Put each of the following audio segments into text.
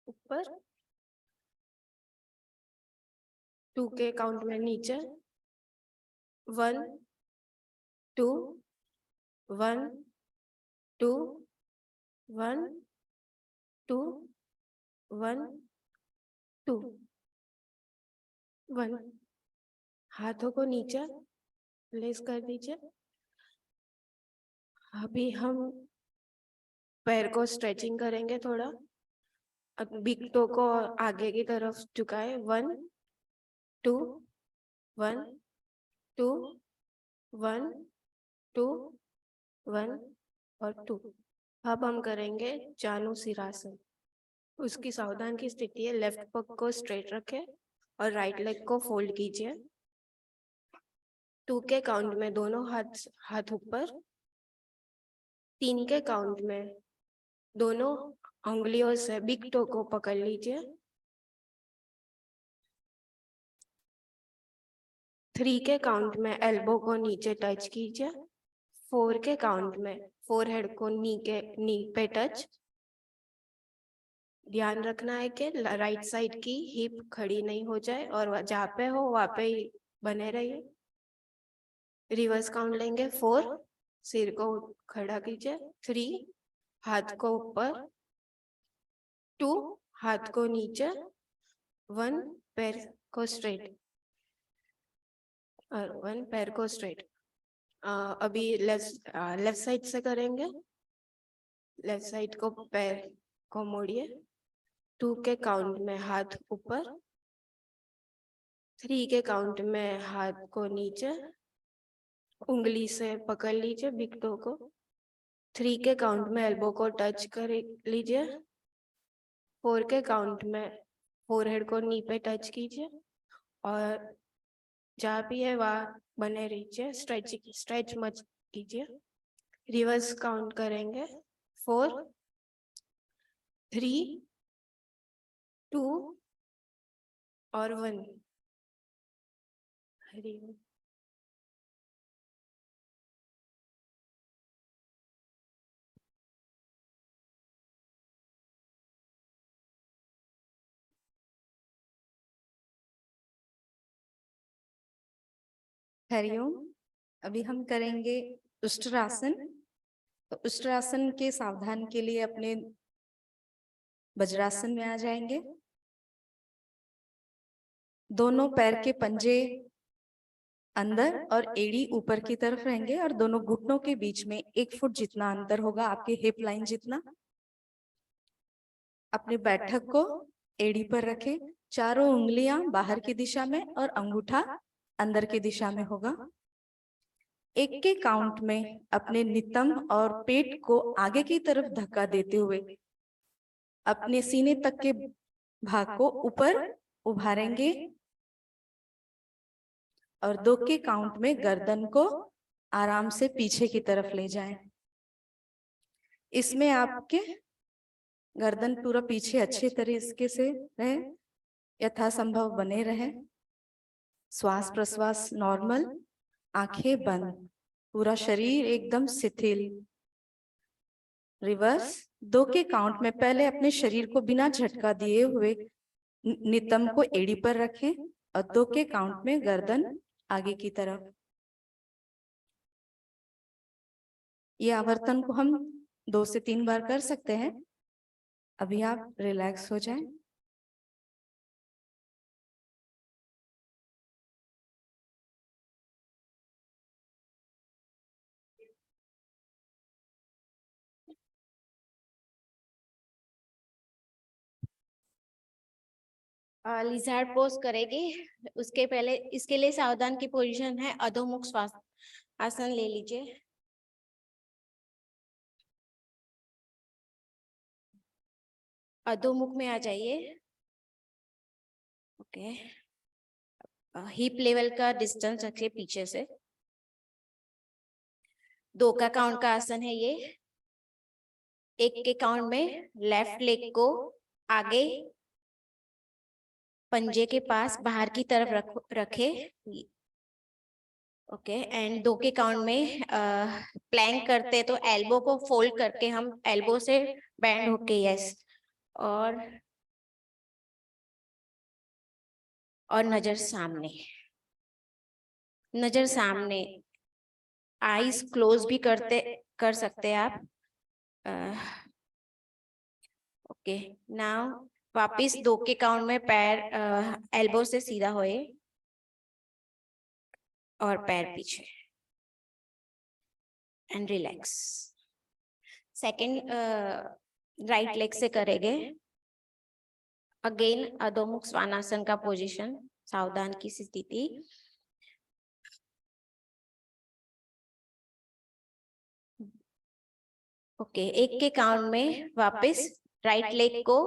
ऊपर, 2 के काउंट में नीचे, 1 2 1 2 1 2 1 2 1। हाथों को नीचे प्लेस कर दीजिए। अभी हम पैर को स्ट्रेचिंग करेंगे थोड़ा। अब बिग टो को आगे की तरफ झुकाए। 1 2 1 2 1 2 1 और 2। अब हम करेंगे जानुसिरासन। उसकी सावधान की स्थिति है, लेफ्ट पग को स्ट्रेट रखें और राइट लेग को फोल्ड कीजिए। 2 के काउंट में दोनों हाथ ऊपर, 3 के काउंट में दोनों उंगलियों से बिग टो को पकड़ लीजिए। 3 के काउंट में एल्बो को नीचे टच कीजिए। 4 के काउंट में फोरहेड को नी पे टच। ध्यान रखना है कि राइट साइड की हिप खड़ी नहीं हो जाए और जहाँ पे हो वहाँ पे ही बने रहिए। रिवर्स काउंट लेंगे। 4, सिर को खड़ा कीजिए। 3, हाथ को ऊपर। 2, हाथ को नीचे। 1, पैर को स्ट्रेट और 1 पैर को स्ट्रेट। अभी लेफ्ट साइड से करेंगे। लेफ्ट साइड को पैर को मोड़िए। 2 के काउंट में हाथ ऊपर। 3 के काउंट में हाथ को नीचे, उंगली से पकड़ लीजिए बिग टो को। 3 के काउंट में एल्बो को टच कर लीजिए। 4 के काउंट में फोरहेड को नी पे टच कीजिए और जहाँ भी है वहाँ बने रहिए। स्ट्रेच मत कीजिए। रिवर्स काउंट करेंगे। 4 3 2 और 1। हरिओम। अभी हम करेंगे उष्ट्रासन। तो उष्ट्रासन के सावधान के लिए अपने वज्रासन में आ जाएंगे। दोनों पैर के पंजे अंदर और एड़ी ऊपर की तरफ रहेंगे और दोनों घुटनों के बीच में 1 फुट जितना अंतर होगा, आपके हिप लाइन जितना। अपने बैठक को एड़ी पर रखें। चारों उंगलियां बाहर की दिशा में और अंगूठा अंदर की दिशा में होगा। 1 के काउंट में अपने नितंब और पेट को आगे की तरफ धक्का देते हुए अपने सीने तक के भाग को ऊपर उभारेंगे और 2 के काउंट में गर्दन को आराम से पीछे की तरफ ले जाएं। इसमें आपके गर्दन पूरा पीछे अच्छे तरीके से रहे, यथासंभव बने रहे। श्वास प्रश्वास नॉर्मल, आंखें बंद, पूरा शरीर एकदम शिथिल। रिवर्स। 2 के काउंट में पहले अपने शरीर को बिना झटका दिए हुए नितंब को एड़ी पर रखें और 2 के काउंट में गर्दन आगे की तरफ। ये आवर्तन को हम 2 से 3 बार कर सकते हैं। अभी आप रिलैक्स हो जाएं। लिज़ार्ड पोज करेगी। उसके पहले इसके लिए सावधान की पोजीशन है अधोमुख श्वास आसन ले लीजिए। अधोमुख में आ जाइए। ओके। हिप लेवल का डिस्टेंस रखिए पीछे से। 2 का काउंट का आसन है ये। 1 के काउंट में लेफ्ट लेग को आगे पंजे के पास बाहर की तरफ रखे। ओके। एंड 2 के काउंट में प्लैंक करते तो एल्बो को फोल्ड करके हम एल्बो से बैंड होके, यस। और और नजर सामने, नजर सामने। आईज क्लोज भी कर सकते हैं आप। ओके, नाउ वापिस 2 के काउंट में पैर एल्बो से सीधा होए और पैर पीछे and relax. Second right leg से करेंगे। अगेन अधोमुख स्वानासन का पोजीशन, सावधान की स्थिति। ओके, 1 के काउंट में वापस राइट लेग को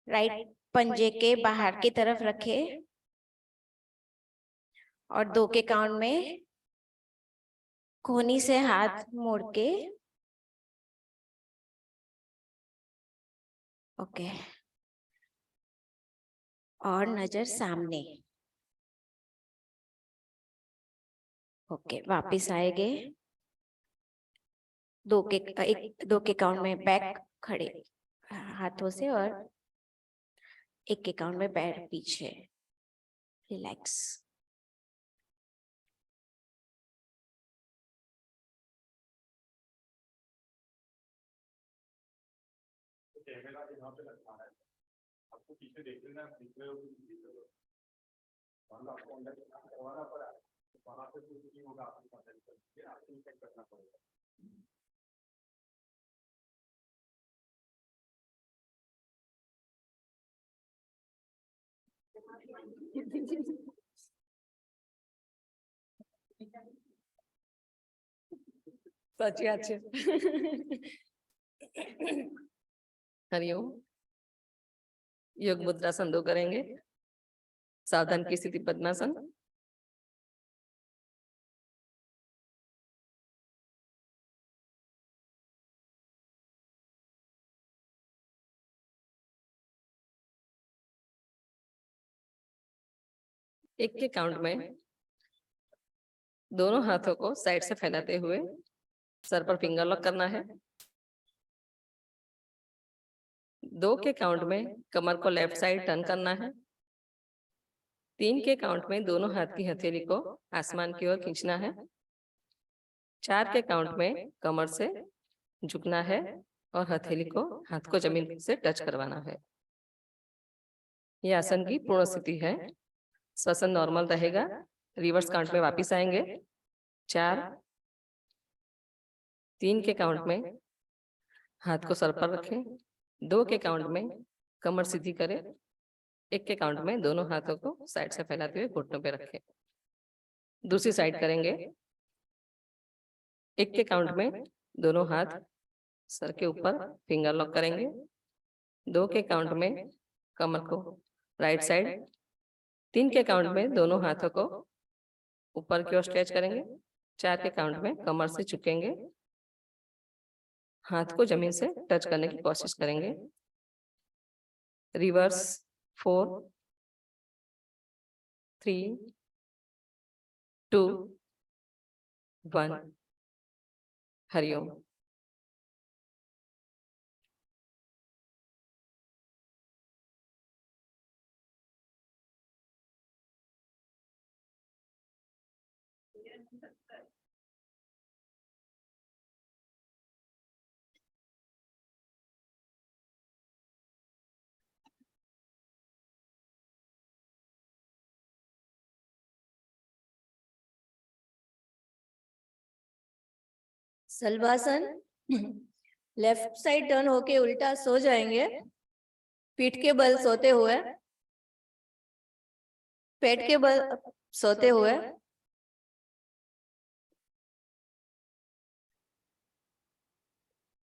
राइट पंजे के बाहर की तरफ रखे और 2 के काउंट में कोहनी से हाथ मोड़ के, ओके, और नजर सामने। ओके, वापिस आएंगे। 2 के काउंट में बैक खड़े हाथों से और 1 के काउंट में पैर पीछे, रिलैक्स। कैमरा यहाँ पे लगना है, आपको पीछे देख लेना, दिख रहे हो कि दिख रहे हो, वरना आपको अंदर करवाना पड़ा, वहां पे कुछ नहीं होगा, आपको आपको चेक करना पड़ेगा। સાચી વાત છે. हरिओम. योग मुद्रासन 2 करेंगे. सावधान की स्थिति पद्मासन. एक के काउंट में दोनों हाथों को साइड से फैलाते हुए सर पर फिंगर लॉक करना है. 2 के काउंट में कमर को लेफ्ट साइड टर्न करना है. 3 के काउंट में दोनों हाथ की हथेली को आसमान की ओर खींचना है. 4 के काउंट में कमर से झुकना है और हथेली को हाथ को जमीन से टच करवाना है. यह आसन की पूर्ण स्थिति है. श्वसन नॉर्मल रहेगा. रिवर्स काउंट में वापिस आएंगे. 4, 3 के काउंट में हाथ को सर पर रखें. 2 के काउंट में कमर सीधी करें. 1 के काउंट में दोनों हाथों को साइड से फैलाते हुए घुटनों पे रखें. दूसरी साइड करेंगे. 1 के काउंट में दोनों हाथ सर के ऊपर फिंगर लॉक करेंगे. 2 के काउंट में कमर को राइट साइड. 3 के काउंट में दोनों हाथों को ऊपर की ओर स्ट्रेच करेंगे. 4 के काउंट में कमर से झुकेंगे, हाथ को जमीन से टच करने की कोशिश करेंगे. रिवर्स 4, 3, 2, 1. हरिओम. सलवासन. लेफ्ट साइड टर्न होके उल्टा सो जाएंगे. पीठ के बल सोते हुए, पेट के बल सोते हुए.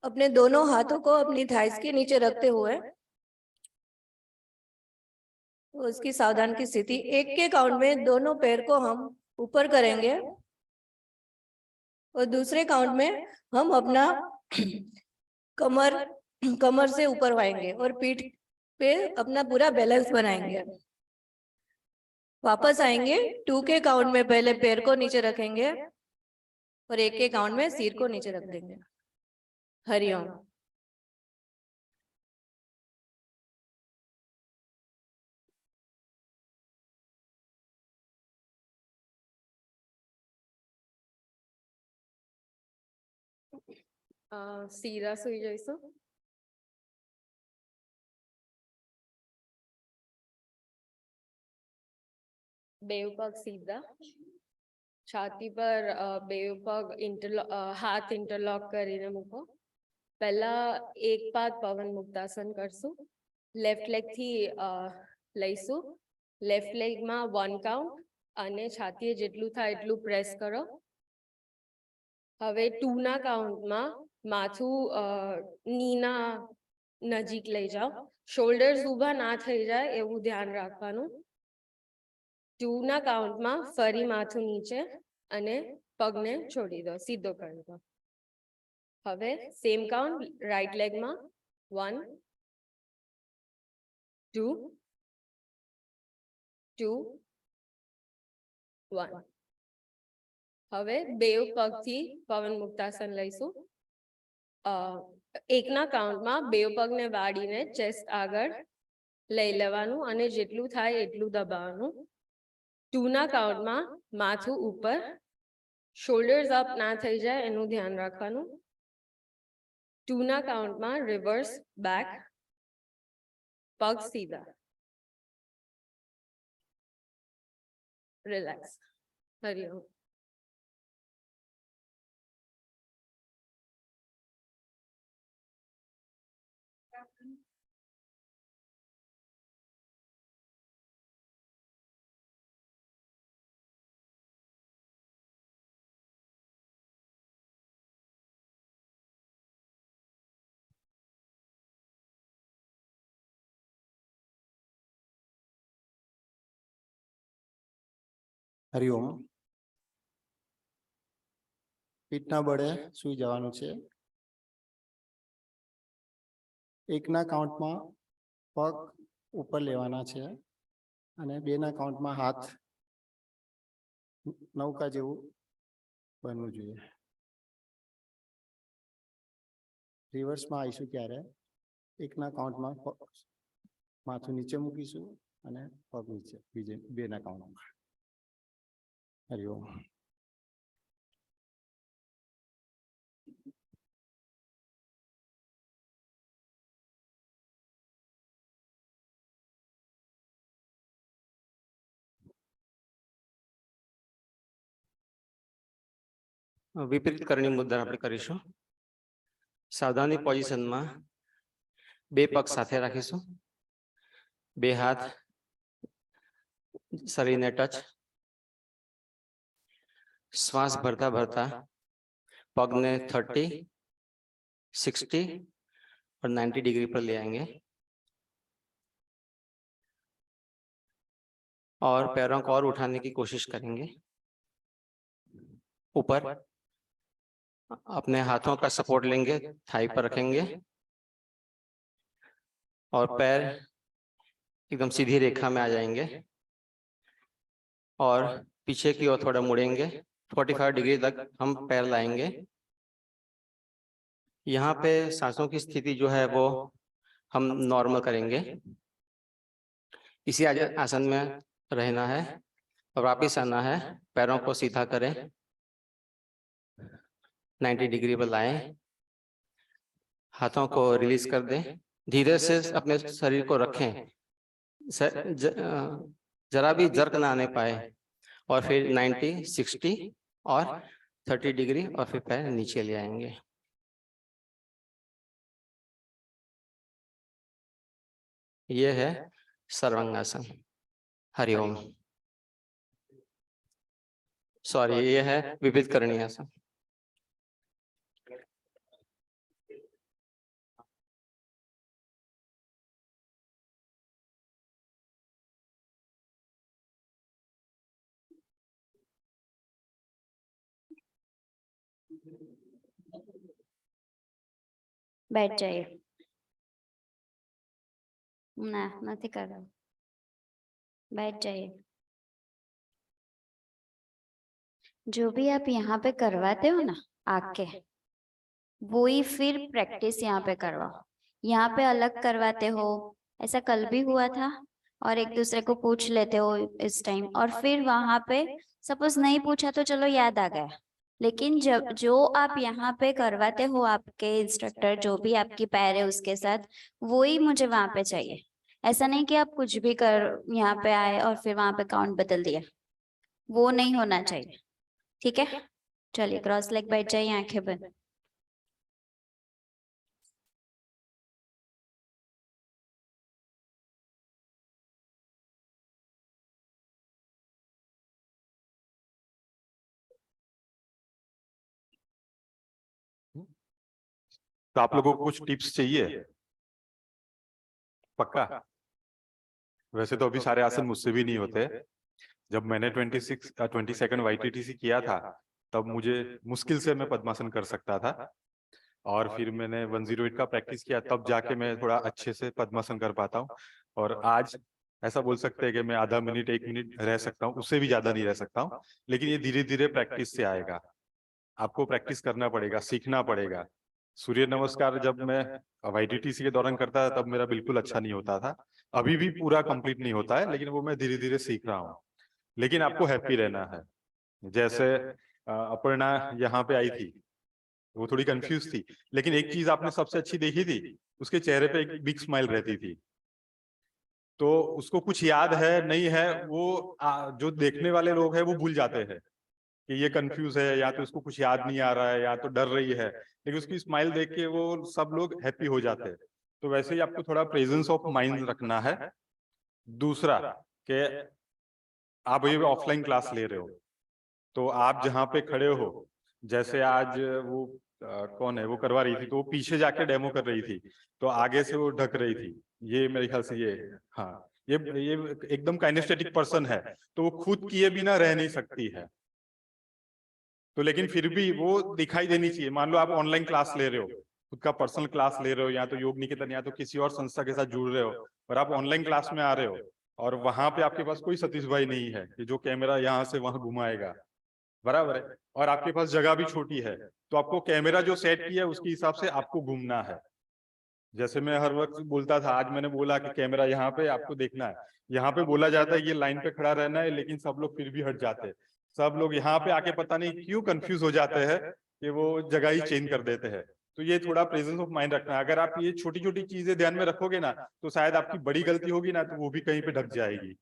अपने दोनों हाथों को अपनी थाइस के नीचे रखते हुए उसकी सावधान की स्थिति. 1 के काउंट में दोनों पैर को हम ऊपर करेंगे और दूसरे काउंट में हम अपना कमर से ऊपर आएंगे और पीठ पे अपना पूरा बैलेंस बनाएंगे. वापस आएंगे. 2 के काउंट में पहले पैर को नीचे रखेंगे और 1 के काउंट में सिर को नीचे रख देंगे. हरिओम. સીધા સુઈ જઈશું. બેવ પગ સીધા. છાતી પર બેવ પગ હાથ ઇન્ટરલોક કરીને મૂકો. પહેલા એક પાદ પવન મુક્તાસન કરશું. લેફ્ટ લેગ થી લઈશું. લેફ્ટ લેગમાં 1 કાઉન્ટ અને છાતીએ જેટલું થાય એટલું પ્રેસ કરો. હવે 2 ના કાઉન્ટમાં માથું નીના નજીક લઈ જાઓ. શોલ્ડર્સ ઊભા ના થઈ જાય એવું ધ્યાન રાખવાનું. 2 ના કાઉન્ટમાં ફરી માથું નીચે અને પગને છોડી દો, સીધો કરી દો. હવે સેમ કાઉન્ટ રાઈટ લેગમાં 1 2 2 1. હવે બેવ પગથી પવન મુક્તાસન લઈશું. એકના કાઉન્ટમાં બેવ પગને વાળીને ચેસ્ટ આગળ લઈ લેવાનું અને જેટલું થાય એટલું દબાવવાનું. 2 ના કાઉન્ટમાં માથું ઉપર, શોલ્ડર્સ અપ ના થઈ જાય એનું ધ્યાન રાખવાનું. 2 ના કાઉન્ટમાં રિવર્સ બેક, પગ સીધા. રિલેક્સ. હરિઓમ. હરિઓમ. પીઠના બળે સુઈ જવાનું છે. એકના કાઉન્ટમાં પગ ઉપર લેવાના છે અને 2 ના કાઉન્ટમાં હાથ નૌકા જેવું બનવું જોઈએ. રિવર્સમાં આવીશું ત્યારે 1 ના કાઉન્ટમાં માથું નીચે મૂકીશું અને પગ નીચે, બીજે 2 ના કાઉન્ટમાં. હરિઓમ. વિપરીત કરણી મુદ્રા આપણે કરીશું. સાવધાની પોઝિશનમાં 2 પગ સાથે રાખીશું. 2 હાથ શરીરને ટચ. શ્વાસ ભરતા ભરતા पग ने 30, 60 और 90 डिग्री पर ले आएंगे और पैरों को और उठाने की कोशिश करेंगे। ऊपर अपने हाथों का सपोर्ट लेंगे, थाई पर रखेंगे और पैर एकदम सीधी रेखा में आ जाएंगे और पीछे की ओर थोड़ा मुड़ेंगे। 45 डिग्री तक हम पैर लाएंगे। यहाँ पे सांसों की स्थिति जो है वो हम नॉर्मल करेंगे। इसी आसन में रहना है और वापिस आना है। पैरों को सीधा करें, 90 डिग्री पर लाएं, हाथों को रिलीज कर दें, धीरे से अपने शरीर को रखें, जरा भी जर्क ना आने पाए और फिर 90, 60 और 30 डिग्री और फिर पैर नीचे ले आएंगे। ये है सर्वांगासन। हरिओम। सॉरी, ये है विपरीत करणी आसन। बैठ जाइए। ना नहीं कर रहा, बैठ जाइए। जो भी आप यहाँ पे करवाते हो ना आके, वो ही फिर प्रैक्टिस यहाँ पे करवाओ। यहाँ पे अलग करवाते हो, ऐसा कल भी हुआ था, और एक दूसरे को पूछ लेते हो इस टाइम, और फिर वहां पे सपोज नहीं पूछा तो चलो याद आ गया, लेकिन जब जो आप यहाँ पे करवाते हो, आपके इंस्ट्रक्टर जो भी आपकी पैर है उसके साथ, वो ही मुझे वहां पे चाहिए। ऐसा नहीं कि आप कुछ भी कर यहाँ पे आए और फिर वहां पे काउंट बदल दिया, वो नहीं होना चाहिए। ठीक है, चलिए क्रॉस लेग बैठ जाइए, आंखें बंद। तो आप लोगों को कुछ टिप्स चाहिए? पक्का? वैसे तो अभी सारे आसन मुझसे भी नहीं होते। जब मैंने 22nd YTTC किया था तब मुझे मुश्किल से मैं पद्मासन कर सकता था, और फिर मैंने 108 का प्रैक्टिस किया, तब जाके मैं थोड़ा अच्छे से पद्मासन कर पाता हूँ। और आज ऐसा बोल सकते हैं कि मैं आधा मिनट 1 मिनट रह सकता हूँ, उससे भी ज्यादा नहीं रह सकता हूँ। लेकिन ये धीरे धीरे प्रैक्टिस से आएगा, आपको प्रैक्टिस करना पड़ेगा, सीखना पड़ेगा। सूर्य नमस्कार जब मैं YTTC के दौरान करता था तब मेरा बिल्कुल अच्छा नहीं होता था, अभी भी पूरा कंप्लीट नहीं होता है, लेकिन वो मैं धीरे धीरे सीख रहा हूँ। लेकिन आपको हैप्पी रहना है। जैसे अपर्णा यहाँ पे आई थी, वो थोड़ी कंफ्यूज थी, लेकिन एक चीज आपने सबसे अच्छी देखी थी, उसके चेहरे पे एक बिग स्माइल रहती थी। तो उसको कुछ याद है नहीं है, वो जो देखने वाले लोग हैं वो भूल जाते हैं कि ये कंफ्यूज है, या तो उसको कुछ याद नहीं आ रहा है, या तो डर रही है, लेकिन उसकी स्माइल देख के वो सब लोग हैप्पी हो जाते हैं। तो वैसे ही आपको थोड़ा प्रेजेंस ऑफ माइंड रखना है। दूसरा कि आप ये ऑफलाइन क्लास ले रहे हो, तो आप जहाँ पे खड़े हो, जैसे आज वो कौन है वो करवा रही थी, तो वो पीछे जाके डेमो कर रही थी, तो आगे से वो ढक रही थी। ये मेरे ख्याल से ये, हाँ, ये एकदम काइनेस्थेटिक पर्सन है, तो वो खुद किए बिना रह नहीं सकती है। तो लेकिन फिर भी वो दिखाई देनी चाहिए। मान लो आप ऑनलाइन क्लास ले रहे हो, खुद का पर्सनल क्लास ले रहे हो, या तो योग निकेतन या तो किसी और संस्था के साथ जुड़ रहे हो, और आप ऑनलाइन क्लास में आ रहे हो, और वहां पे आपके पास कोई सतीश भाई नहीं है कि जो कैमरा यहाँ से वहां घुमाएगा, बराबर है, और आपके पास जगह भी छोटी है, तो आपको कैमरा जो सेट किया है उसके हिसाब से आपको घूमना है। जैसे मैं हर वक्त बोलता था, आज मैंने बोला कि कैमरा यहाँ पे आपको देखना है। यहाँ पे बोला जाता है ये लाइन पे खड़ा रहना है, लेकिन सब लोग फिर भी हट जाते हैं। सब लोग यहाँ पे आके पता नहीं क्यों कंफ्यूज हो जाते हैं कि वो जगह ही चेंज कर देते हैं। तो ये थोड़ा प्रेजेंस ऑफ माइंड रखना है। अगर आप ये छोटी छोटी चीजें ध्यान में रखोगे ना, तो शायद आपकी बड़ी गलती होगी ना, तो वो भी कहीं पे ढक जाएगी।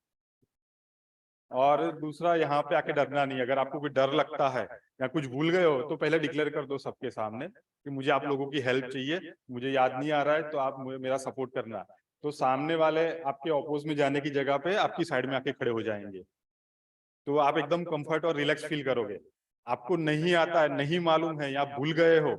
और दूसरा, यहाँ पे आके डरना नहीं। अगर आपको कोई डर लगता है या कुछ भूल गए हो, तो पहले डिक्लेयर कर दो सबके सामने कि मुझे आप लोगों की हेल्प चाहिए, मुझे याद नहीं आ रहा है, तो आप मेरा सपोर्ट करना। तो सामने वाले आपके ऑपोज में जाने की जगह पे आपकी साइड में आके खड़े हो जाएंगे, तो आप एकदम कंफर्ट और रिलैक्स फील करोगे। आपको नहीं आता है, नहीं मालूम है, या भूल गए हो,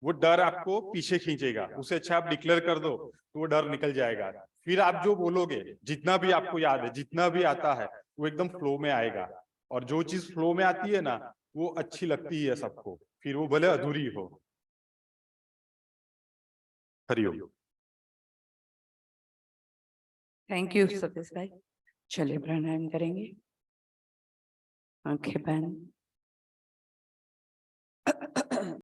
वो डर आपको पीछे खींचेगा। उससे अच्छा आप डिक्लेयर कर दो, तो वो डर निकल जाएगा। फिर आप जो बोलोगे, जितना भी आपको याद है, जितना भी आता है, वो एकदम फ्लो में आएगा। और जो चीज फ्लो में आती है ना, वो अच्छी लगती है सबको, फिर वो भले अधूरी हो। हरिओम। थैंक यू सतीश भाई। चलिए प्राणायाम करेंगे, आंखें बंद।